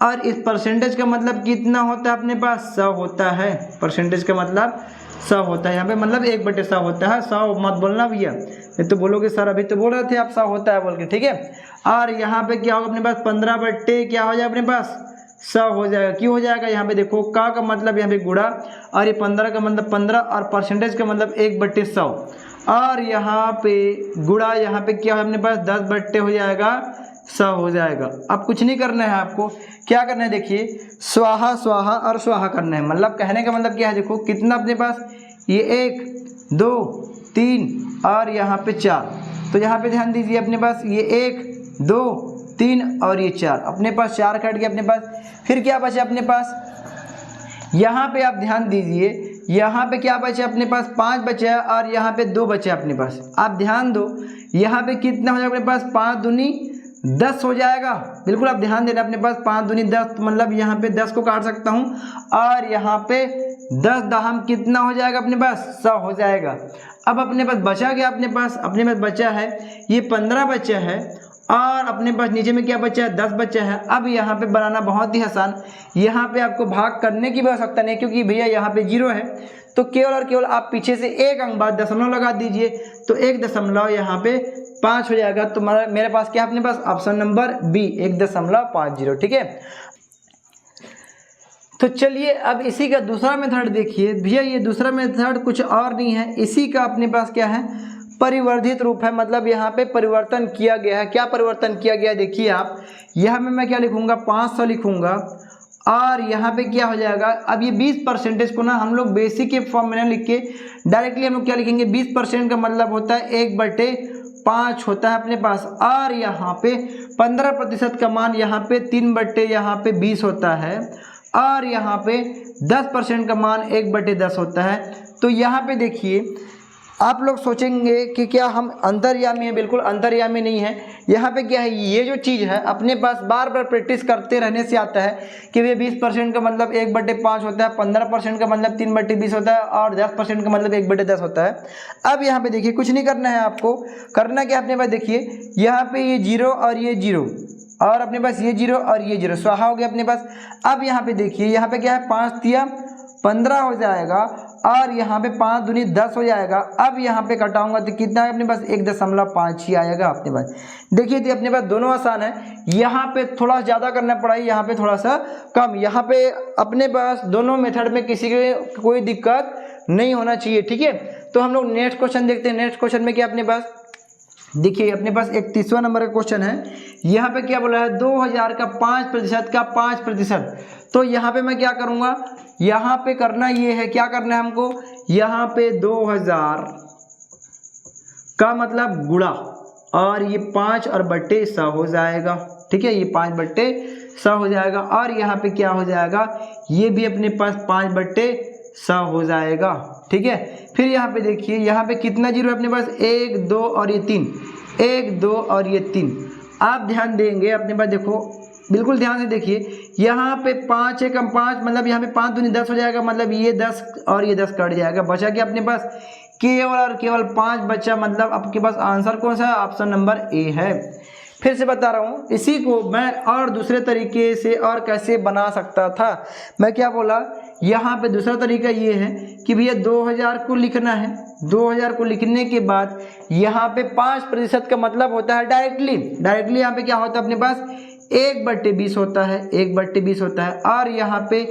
और इस परसेंटेज का मतलब कितना होता है अपने पास, 100 होता है। परसेंटेज का मतलब 100 होता है, यहाँ पे मतलब 1/100 होता है। 100 मत बोलना भैया, नहीं तो बोलोगे सर अभी तो बोल रहे थे आप 100 होता है बोल के। ठीक है, और यहाँ पे क्या होगा अपने पास 15 क्या हो जाएगा अपने पास 100 हो जाएगा। क्यों हो जाएगा, यहाँ पे देखो का मतलब यहाँ पे गुणा, और ये 15 का मतलब 15, और परसेंटेज का मतलब 1/100, और यहाँ पे गुणा, यहाँ पे क्या है अपने पास 10 हो जाएगा, 100 हो जाएगा। अब कुछ नहीं करना है आपको, क्या करना है देखिए, स्वाहा स्वाहा और स्वाहा करना है। मतलब कहने का मतलब क्या है, देखो कितना अपने पास, ये 1 2 3 और यहाँ पे 4, तो यहाँ पे ध्यान दीजिए अपने पास ये 1 2 3 और ये 4, अपने पास 4 कट गया अपने पास। फिर क्या बचा अपने पास, यहाँ पे आप ध्यान दीजिए, यहाँ पे क्या बचा अपने पास 5 बचा, और यहाँ पे 2 बचा अपने पास। आप ध्यान दो यहाँ पे कितना हो जाएगा अपने पास, 5 दूनी 10 हो जाएगा। बिल्कुल आप ध्यान देना, अपने पास 5 दूनी 10, मतलब यहाँ पे 10 को काट सकता हूँ, और यहाँ पे 10 दहम कितना हो जाएगा अपने पास, 100 हो जाएगा। अब अपने पास बचा क्या, अपने पास बचा है ये 15 बचा है, और अपने पास नीचे में क्या बचा है, 10 बचा है। अब यहाँ पे बनाना बहुत ही आसान, यहाँ पे आपको भाग करने की भी आवश्यकता नहीं, क्योंकि भैया यहाँ पे 0 है, तो केवल और केवल आप पीछे से 1 अंक बाद दशमलव लगा दीजिए, तो 1 दशमलव यहाँ पे 5 हो जाएगा। तो मेरे पास क्या अपने पास ऑप्शन नंबर बी 1.50। ठीक है, तो चलिए अब इसी का दूसरा मेथड देखिए भैया। ये दूसरा मेथड कुछ और नहीं है, इसी का अपने पास क्या है, परिवर्धित रूप है। मतलब यहाँ पे परिवर्तन किया गया है। क्या परिवर्तन किया गया देखिए आप, यहाँ पे मैं क्या लिखूंगा, 500 लिखूंगा और यहाँ पे क्या हो जाएगा, अब ये 20% को ना हम लोग बेसिक के फॉर्म में ना लिख के डायरेक्टली हम लोग क्या लिखेंगे, 20% का मतलब होता है 1/5 होता है अपने पास। और यहाँ पे 15% का मान यहाँ पे 3/20 होता है और यहाँ पे 10% का मान 1/10 होता है। तो यहाँ पे देखिए आप लोग सोचेंगे कि क्या हम अंतर्यामी हैं, बिल्कुल अंतर्यामी नहीं है। यहाँ पे क्या है, ये जो चीज़ है अपने पास बार बार प्रैक्टिस करते रहने से आता है कि ये 20% का मतलब 1/5 होता है, 15% का मतलब 3/20 होता है और 10% का मतलब 1/10 होता है। अब यहाँ पे देखिए कुछ नहीं करना है आपको, करना क्या अपने पास देखिए, यहाँ पे ये 0 और ये 0 और अपने पास ये 0 और ये 0 स्वाहा हो गया अपने पास। अब यहाँ पे देखिए, यहाँ पे क्या है, 5 तिया 15 हो जाएगा और यहाँ पे 5 दूनी 10 हो जाएगा। अब यहाँ पे कटाऊंगा तो कितना है अपने पास, 1.5 ही आएगा अपने पास। देखिए तो अपने पास दोनों आसान है, यहाँ पे थोड़ा ज़्यादा करना पड़ा, यहाँ पे थोड़ा सा कम। यहाँ पे अपने पास दोनों मेथड में किसी के कोई दिक्कत नहीं होना चाहिए, ठीक है। तो हम लोग नेक्स्ट क्वेश्चन देखते हैं। नेक्स्ट क्वेश्चन में क्या अपने पास देखिए, अपने पास 31वां नंबर का क्वेश्चन है। यहाँ पे क्या बोला है, 2000 का 5% का 5%। तो यहाँ पे मैं क्या करूँगा, यहाँ पे करना ये है, क्या करना है हमको, यहाँ पे 2000 का मतलब गुणा और ये 5 और बट्टे 100 हो जाएगा, ठीक है। ये 5/100 हो जाएगा और यहाँ पे क्या हो जाएगा, ये भी अपने पास 5/100 हो जाएगा, ठीक है। फिर यहाँ पे देखिए, यहाँ पे कितना जीरो है अपने पास, 1 2 और ये 3, 1 2 और ये 3। आप ध्यान देंगे अपने पास, देखो बिल्कुल ध्यान से देखिए, यहाँ पे 5 एकम 5 मतलब यहाँ पे 5 दूनी 10 हो जाएगा, मतलब ये 10 और ये 10 कट जाएगा, बचा क्या अपने पास, केवल और केवल 5 बचा। मतलब आपके पास आंसर कौन सा है, ऑप्शन नंबर ए है। फिर से बता रहा हूँ, इसी को मैं और दूसरे तरीके से और कैसे बना सकता था। मैं क्या बोला, यहाँ पे दूसरा तरीका ये है कि भैया 2000 को लिखना है, 2000 को लिखने के बाद यहाँ पे 5% का मतलब होता है डायरेक्टली यहाँ पे क्या होता है अपने पास, 1/20 होता है, 1/20 होता है। और यहाँ पे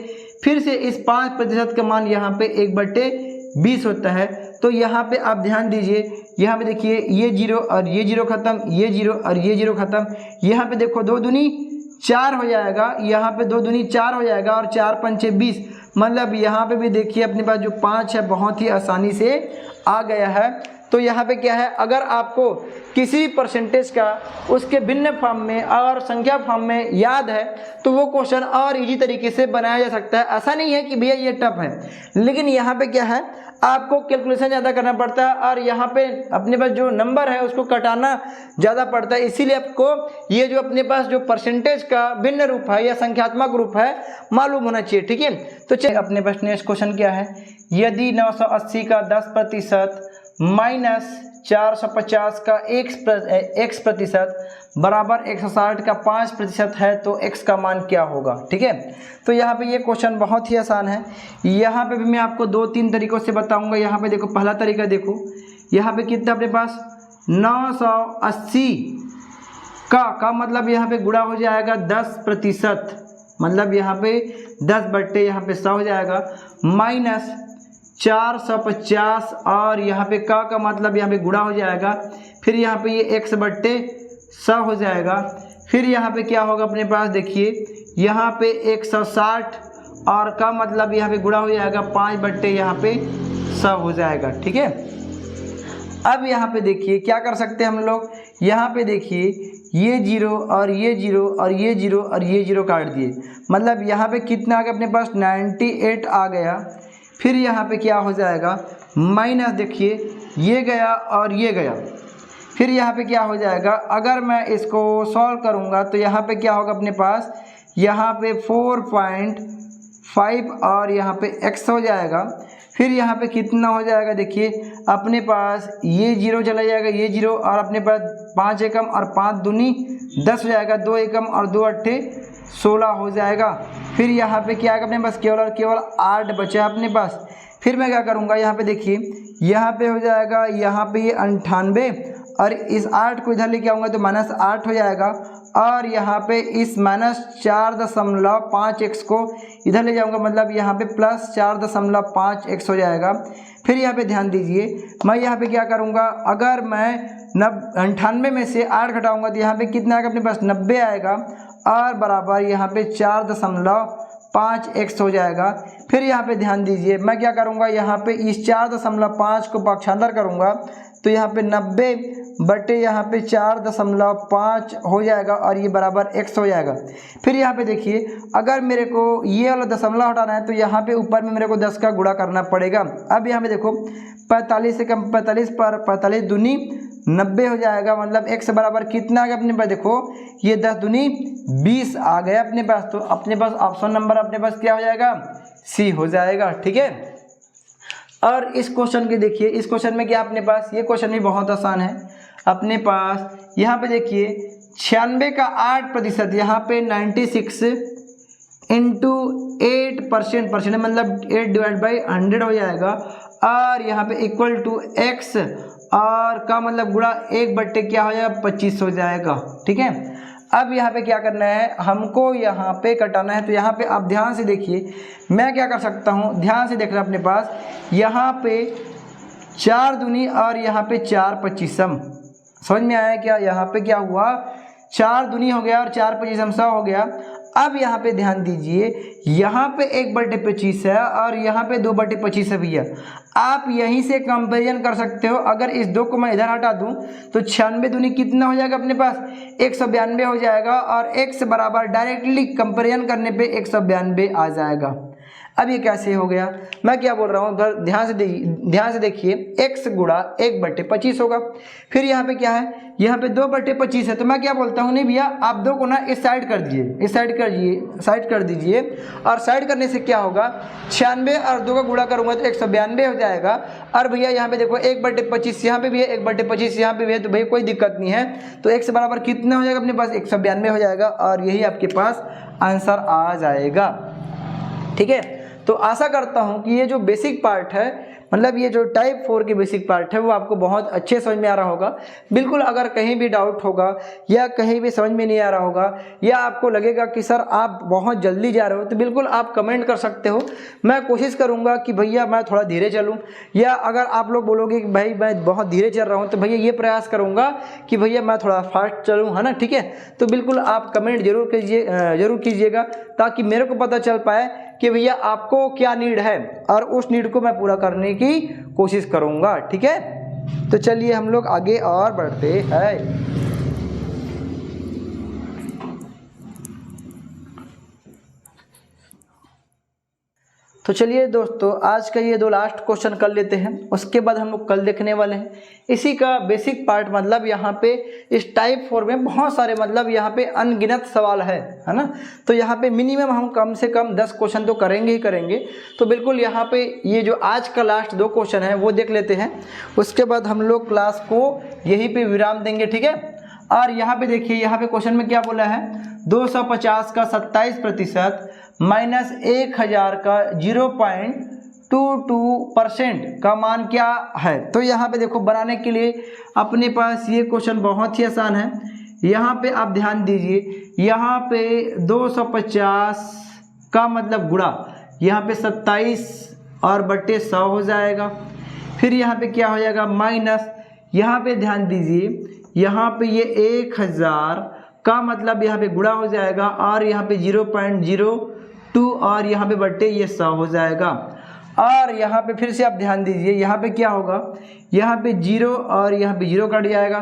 फिर से इस 5% का मान यहाँ पे 1/20 होता है। तो यहाँ पे आप ध्यान दीजिए, यहाँ पे देखिए ये 0 और ये 0 खत्म, ये 0 और ये 0 खत्म। यहाँ पे देखो 2 दूनी 4 हो जाएगा, यहाँ पे 2 दूनी 4 हो जाएगा और 4 पंचे 20। मतलब यहाँ पे भी देखिए अपने पास जो 5 है बहुत ही आसानी से आ गया है। तो यहाँ पे क्या है, अगर आपको किसी भी परसेंटेज का उसके भिन्न फॉर्म में और संख्या फॉर्म में याद है तो वो क्वेश्चन और इजी तरीके से बनाया जा सकता है। ऐसा नहीं है कि भैया ये टफ है, लेकिन यहाँ पे क्या है, आपको कैलकुलेशन ज़्यादा करना पड़ता है और यहाँ पे अपने पास जो नंबर है उसको कटाना ज़्यादा पड़ता है। इसीलिए आपको ये जो अपने पास जो परसेंटेज का भिन्न रूप है या संख्यात्मक रूप है मालूम होना चाहिए, ठीक है। तो चलिए अपने पास नेक्स्ट क्वेश्चन क्या है, यदि 980 का 10% माइनस 450 का x% बराबर 160 का 5% है तो x का मान क्या होगा, ठीक है। तो यहाँ पे ये क्वेश्चन बहुत ही आसान है। यहाँ पे भी मैं आपको 2-3 तरीकों से बताऊंगा। यहाँ पे देखो, पहला तरीका देखो, यहाँ पे कितना अपने पास 980 का मतलब यहाँ पे गुणा हो जाएगा 10%, मतलब यहाँ पे 10/100 यहाँ पे 100 हो जाएगा, माइनस 450 और यहाँ पे का मतलब यहाँ पे गुणा हो जाएगा, फिर यहाँ पे ये 100/100 हो जाएगा। फिर यहाँ पे क्या होगा अपने पास देखिए, यहाँ पे 160 और का मतलब यहाँ पे गुणा हो जाएगा 5/100 यहाँ पे 100 हो जाएगा, ठीक है। अब यहाँ पे देखिए क्या कर सकते हैं हम लोग, यहाँ पे देखिए ये 0 और ये 0 और ये 0 और ये 0 काट दिए, मतलब यहाँ पे कितना आ गया अपने पास 98 आ गया। फिर यहाँ पे क्या हो जाएगा, माइनस देखिए ये गया और ये गया। फिर यहाँ पे क्या हो जाएगा, अगर मैं इसको सॉल्व करूँगा तो यहाँ पे क्या होगा अपने पास, यहाँ पे 4.5 और यहाँ पे x हो जाएगा। फिर यहाँ पे कितना हो जाएगा देखिए अपने पास, ये 0 चला जाएगा, ये 0 और अपने पास 5 एकम और 5 दूनी 10 हो जाएगा, 2 एकम और 2 अट्ठे 16 हो जाएगा। फिर यहाँ पे क्या आएगा अपने पास, केवल और केवल 8 बचा अपने पास। फिर मैं क्या करूँगा, यहाँ पे देखिए यहाँ पे हो जाएगा, यहाँ पे ये 98 और इस 8 को इधर लेके आऊँगा तो -8 हो जाएगा और यहाँ पे इस -4.5x को इधर ले जाऊँगा, मतलब यहाँ पे +4.5x हो जाएगा। फिर यहाँ पे ध्यान दीजिए, मैं यहाँ पे क्या करूँगा, अगर मैं 98 में से 8 घटाऊँगा तो यहाँ पे कितना आएगा अपने पास 90 आएगा, और बराबर यहाँ पे 4.5x हो जाएगा। फिर यहाँ पे ध्यान दीजिए, मैं क्या करूँगा, यहाँ पे इस 4.5 को पक्षांतर करूँगा तो यहाँ पे 90 बटे यहाँ पे 4.5 हो जाएगा और ये बराबर x हो जाएगा। फिर यहाँ पे देखिए, अगर मेरे को ये वाला दशमलव हटाना है तो यहाँ पे ऊपर में मेरे को 10 का गुणा करना पड़ेगा। अब यहाँ पे देखो 45 से कम 45 पर 45 दूनी 90 हो जाएगा, मतलब x बराबर कितना आ गया अपने पास, देखो ये 10 दूनी 20 आ गया अपने पास। तो अपने पास ऑप्शन नंबर अपने पास क्या हो जाएगा, सी हो जाएगा। ठीक है, और इस क्वेश्चन के देखिए, इस क्वेश्चन में क्या अपने पास, ये क्वेश्चन भी बहुत आसान है अपने पास। यहाँ पे देखिए 96 का 8%, यहाँ पे 96 इंटू 8% मतलब 8/100 हो जाएगा, और यहाँ पे इक्वल टू x और का मतलब गुणा 1 क्या हो जाएगा 25 हो जाएगा। ठीक है, अब यहाँ पे क्या करना है, हमको यहाँ पे कटाना है। तो यहाँ पे आप ध्यान से देखिए, मैं क्या कर सकता हूँ, ध्यान से देखना अपने पास, यहाँ पे 4 दूनी और यहाँ पे 4/25, समझ में आया क्या, यहाँ पे क्या हुआ 4 दूनी हो गया और 4/25 100 हो गया। अब यहाँ पे ध्यान दीजिए, यहाँ पे 1/25 है और यहाँ पे 2/25 है भैया। आप यहीं से कंपेरिजन कर सकते हो। अगर इस 2 को मैं इधर हटा दूँ तो 96 दूनी कितना हो जाएगा अपने पास 192 हो जाएगा, और x बराबर डायरेक्टली कंपेरिजन करने पे 192 आ जाएगा। अब ये कैसे हो गया, मैं क्या बोल रहा हूँ, ध्यान से देखिए, x गुणा 1/25 होगा। फिर यहाँ पे क्या है, यहाँ पे 2/25 है, तो मैं क्या बोलता हूँ, नहीं भैया आप 2 को ना इस साइड कर दीजिए, इस साइड कर दीजिए, और साइड करने से क्या होगा 96 और 2 का गुणा करूँगा तो 192 हो जाएगा। और भैया यहाँ पे देखो 1/25 यहाँ पे भी है, 1/25 यहाँ पे भी है, तो भैया कोई दिक्कत नहीं है। तो x बराबर कितना हो जाएगा अपने पास 192 हो जाएगा, और यही आपके पास आंसर आ जाएगा। ठीक है, तो आशा करता हूं कि ये जो बेसिक पार्ट है, मतलब ये जो टाइप 4 की बेसिक पार्ट है, वो आपको बहुत अच्छे समझ में आ रहा होगा। बिल्कुल अगर कहीं भी डाउट होगा या कहीं भी समझ में नहीं आ रहा होगा, या आपको लगेगा कि सर आप बहुत जल्दी जा रहे हो, तो बिल्कुल आप कमेंट कर सकते हो। मैं कोशिश करूंगा कि भैया मैं थोड़ा धीरे चलूं, या अगर आप लोग बोलोगे कि भाई मैं बहुत धीरे चल रहा हूं, तो भैया ये प्रयास करूंगा कि भैया मैं थोड़ा फास्ट चलूँ, है ना। ठीक है, तो बिल्कुल आप कमेंट जरूर कीजिएगा, ताकि मेरे को पता चल पाए कि भैया आपको क्या नीड है, और उस नीड को मैं पूरा करने की कोशिश करूंगा। ठीक है, तो चलिए हम लोग आगे और बढ़ते हैं। तो चलिए दोस्तों, आज का ये 2 लास्ट क्वेश्चन कर लेते हैं, उसके बाद हम लोग कल देखने वाले हैं इसी का बेसिक पार्ट। मतलब यहाँ पे इस टाइप 4 में बहुत सारे, मतलब यहाँ पे अनगिनत सवाल है ना। तो यहाँ पे मिनिमम हम कम से कम 10 क्वेश्चन तो करेंगे ही करेंगे। तो बिल्कुल यहाँ पे ये जो आज का लास्ट 2 क्वेश्चन है वो देख लेते हैं, उसके बाद हम लोग क्लास को यहीं पे विराम देंगे। ठीक है, और यहाँ पे देखिए, यहाँ पे क्वेश्चन में क्या बोला है, 250 का 27% माइनस 1000 का 0.22% का मान क्या है। तो यहाँ पे देखो, बनाने के लिए अपने पास ये क्वेश्चन बहुत ही आसान है। यहाँ पे आप ध्यान दीजिए, यहाँ पे 250 का मतलब गुणा, यहाँ पे 27 और बट्टे 100 हो जाएगा। फिर यहाँ पे क्या हो जाएगा माइनस, यहाँ पे ध्यान दीजिए, यहाँ पे ये 1000 का मतलब यहाँ पे गुणा हो जाएगा, और यहाँ पे 0.02 और यहाँ पे बट्टे ये 100 हो जाएगा। और यहाँ पे फिर से आप ध्यान दीजिए, यहाँ पे क्या होगा, यहाँ पे 0 और यहाँ पे 0 कट जाएगा।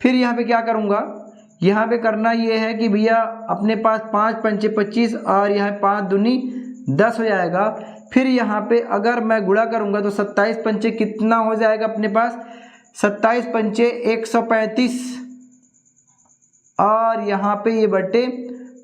फिर यहाँ पे क्या करूँगा, यहाँ पे करना ये है कि भैया अपने पास 5 पंचे 25 और यहाँ 5 दूनी 10 हो जाएगा। फिर यहाँ पे अगर मैं गुणा करूँगा तो 27 पंचे कितना हो जाएगा अपने पास, 27 पंचे 135, और यहाँ पे ये बट्टे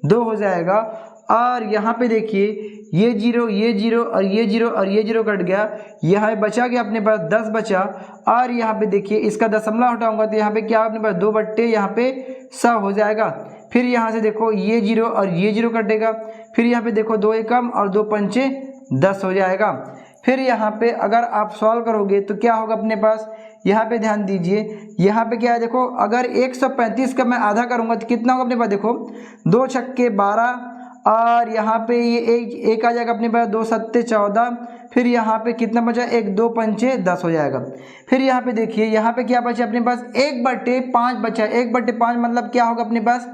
2 हो जाएगा। और यहाँ पे देखिए, ये 0 ये 0 और ये 0 और ये 0 कट गया, यहाँ बचा गया अपने पास 10 बचा। और यहाँ पे देखिए, इसका दशमलव हटाऊंगा तो यहाँ पे क्या अपने पास 2 बट्टे यहाँ पे 100 हो जाएगा। फिर यहाँ से देखो, ये 0 और ये 0 कटेगा। फिर यहाँ पे देखो 2 एकम और 2 पंचे 10 हो जाएगा। फिर यहाँ पे अगर आप सॉल्व करोगे तो क्या होगा अपने पास, यहाँ पे ध्यान दीजिए, यहाँ पे क्या है देखो, अगर 135 का मैं आधा करूँगा तो कितना होगा अपने पास, देखो 2 छक्के 12 और यहाँ पे ये एक आ जाएगा अपने पास, 2 सत्ते 14, फिर यहाँ पे कितना बचा, 1 2 पंचे 10 हो जाएगा। फिर यहाँ पे देखिए, यहाँ पे क्या बचा अपने पास, 1/5 बचा। 1/5 मतलब क्या होगा अपने पास,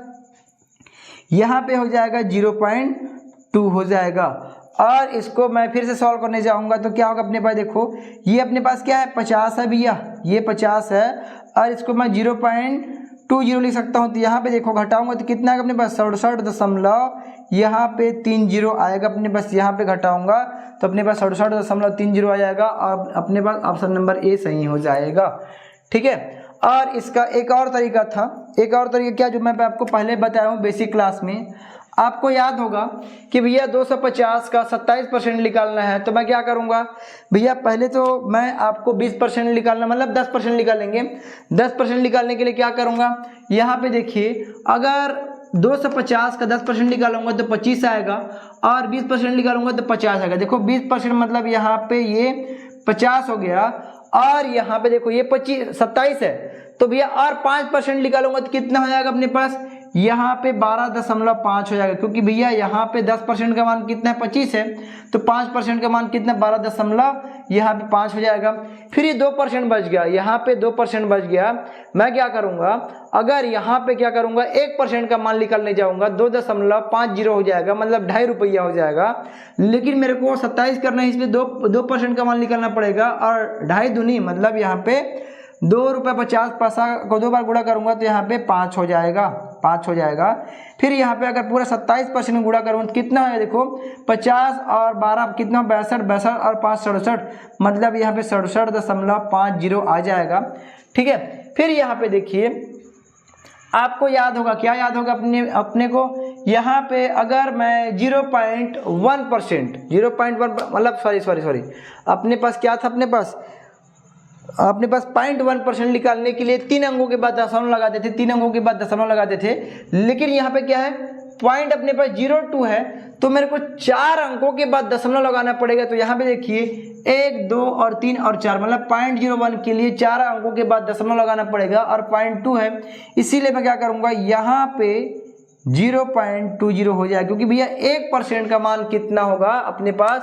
यहाँ पे हो जाएगा 0.2 हो जाएगा। और इसको मैं फिर से सॉल्व करने जाऊँगा तो क्या होगा अपने पास, देखो ये अपने पास क्या है, 50 है भैया, ये 50 है और इसको मैं 0.20 लिख सकता हूँ। तो यहाँ पे देखो घटाऊंगा तो कितना आएगा अपने पास, 67 यहाँ पे 30 आएगा अपने पास। यहाँ पे घटाऊंगा तो अपने पास 67.30 आ जाएगा और अपने पास ऑप्शन नंबर ए सही हो जाएगा। ठीक है। और इसका एक और तरीका था, एक और तरीका क्या, जो मैं आपको पहले बताया हूँ बेसिक क्लास में, आपको याद होगा कि भैया 250 का 27% निकालना है। तो मैं क्या करूँगा भैया, पहले तो मैं आपको 20% निकालना, मतलब 10% निकालेंगे। 10% निकालने के लिए क्या करूँगा, यहाँ पे देखिए, अगर 250 का 10% निकालूंगा तो 25 आएगा और 20% निकालूंगा तो 50 आएगा। देखो 20% मतलब यहाँ पे ये 50 हो गया और यहाँ पे देखो ये 27 है, तो भैया और 5% निकालूंगा तो कितना हो जाएगा अपने पास, यहाँ पे 12.5 हो जाएगा। क्योंकि भैया यहाँ पे 10% का मान कितना है, 25 है, तो 5% का मान कितना, 12.5 हो जाएगा। फिर ये 2% बच गया, यहाँ पे 2% बच गया। मैं क्या करूँगा, अगर यहाँ पे क्या करूँगा, 1% का मान निकालने जाऊँगा, 2.50 हो जाएगा, मतलब 2.5 रुपया हो जाएगा। लेकिन मेरे को 27 करना है, इसलिए 2% का मान निकालना पड़ेगा और 2.5 दूनी मतलब यहाँ पे 2.50 पैसा को 2 बार गुणा करूंगा तो यहाँ पे 5 हो जाएगा, 5 हो जाएगा। फिर यहाँ पे अगर पूरा 27% गुणा करूँगा तो कितना है, देखो 50 और 12 कितना, 62 और 5 67, मतलब यहाँ पे 67.50 आ जाएगा। ठीक है। फिर यहाँ पे देखिए, आपको याद होगा, क्या याद होगा अपने को, यहाँ पे अगर मैं 0.1% 0.1 मतलब सॉरी अपने पास क्या था, अपने पास 0.1% निकालने के लिए 3 अंकों के बाद दशमलव लगाते थे, 3 अंकों के बाद दशमलव लगाते थे। लेकिन यहाँ पे क्या है, पॉइंट अपने पास 0.2 है, तो मेरे को 4 अंकों के बाद दशमलव लगाना पड़ेगा। तो यहाँ पे देखिए 1 2 और 3 और 4, मतलब 0.01 के लिए 4 अंकों के बाद दशमलव लगाना पड़ेगा और 0.2 है, इसीलिए मैं क्या करूँगा, यहाँ पे 0.20 हो जाएगा। क्योंकि भैया 1% का मान कितना होगा अपने पास,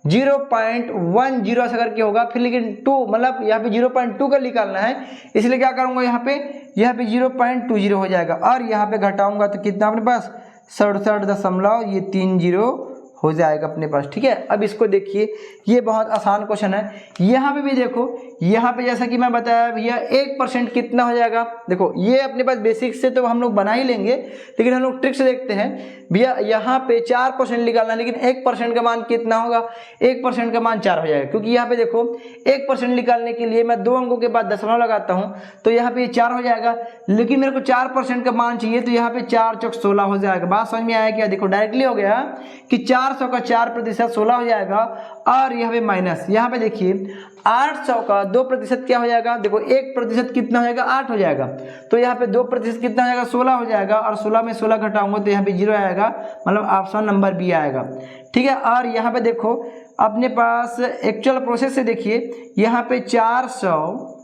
0.10 से करके होगा, फिर लेकिन 2 मतलब यहाँ पे 0.2 का निकालना है, इसलिए क्या करूँगा, यहाँ पे 0.20 हो जाएगा और यहाँ पे घटाऊंगा तो कितना अपने पास 67.30 हो जाएगा अपने पास। ठीक है। अब इसको देखिए, ये बहुत आसान क्वेश्चन है। यहाँ पे भी देखो, यहाँ पे जैसा कि मैं बताया भैया 1% कितना हो जाएगा, देखो ये अपने पास बेसिक से तो हम लोग बना ही लेंगे, लेकिन हम लोग ट्रिक से देखते हैं भैया। यहाँ पे 4% निकालना, लेकिन 1% का मान कितना होगा, 1% का मान 4 हो जाएगा। क्योंकि यहाँ पे देखो 1% निकालने के लिए मैं 2 अंकों के बाद दशमलव लगाता हूँ, तो यहाँ पे 4 हो जाएगा। लेकिन मेरे को 4% का मान चाहिए, तो यहाँ पे 4 चौक 16 हो जाएगा। बात समझ में आया क्या, देखो डायरेक्टली हो गया कि 400 का 4% 16 हो जाएगा और यहाँ पे माइनस, यहाँ पे देखिए 800 का 2% क्या हो जाएगा, देखो 1% कितना हो जाएगा, 8 हो जाएगा। तो यहाँ पे 2% कितना हो जाएगा, 16 हो जाएगा और 16 में 16 घटाऊंगा तो यहाँ पे 0 आएगा, मतलब ऑप्शन नंबर बी आएगा। ठीक है। और यहाँ पे देखो अपने पास एक्चुअल प्रोसेस से देखिए, यहाँ पे 400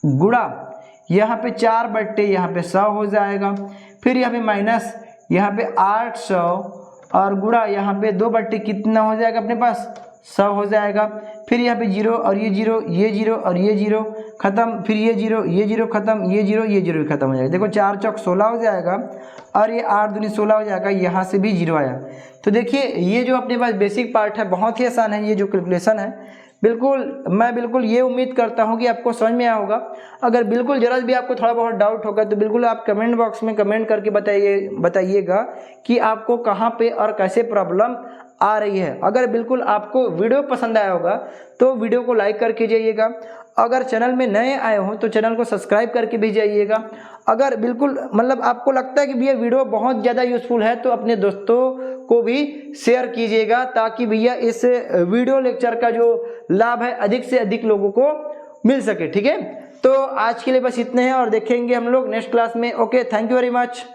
गुणा यहाँ पे 4 यहाँ पे 100 हो जाएगा। फिर यहाँ पे माइनस यहाँ पे 800 और गुणा यहाँ पे 2 कितना हो जाएगा अपने पास, 100 हो जाएगा। फिर यहाँ पे 0 और ये 0, ये 0 और ये 0 खत्म, फिर ये 0 खत्म, ये 0 खत्म हो जाएगा। देखो 4 चौक 16 हो जाएगा और ये 8 दूनी 16 हो जाएगा, यहाँ से भी 0 आया। तो देखिए ये जो अपने पास बेसिक पार्ट है बहुत ही आसान है, ये जो कैलकुलेशन है मैं बिल्कुल ये उम्मीद करता हूँ कि आपको समझ में आया होगा। अगर बिल्कुल जरा भी आपको थोड़ा बहुत डाउट होगा तो बिल्कुल आप कमेंट बॉक्स में कमेंट करके बताइएगा कि आपको कहाँ पे और कैसे प्रॉब्लम आ रही है। अगर बिल्कुल आपको वीडियो पसंद आया होगा तो वीडियो को लाइक करके जाइएगा। अगर चैनल में नए आए हो तो चैनल को सब्सक्राइब करके भी जाइएगा। अगर बिल्कुल मतलब आपको लगता है कि भैया वीडियो बहुत ज़्यादा यूज़फुल है तो अपने दोस्तों को भी शेयर कीजिएगा, ताकि भैया इस वीडियो लेक्चर का जो लाभ है अधिक से अधिक लोगों को मिल सके। ठीक है। तो आज के लिए बस इतने हैं और देखेंगे हम लोग नेक्स्ट क्लास में। Okay, thank you very much.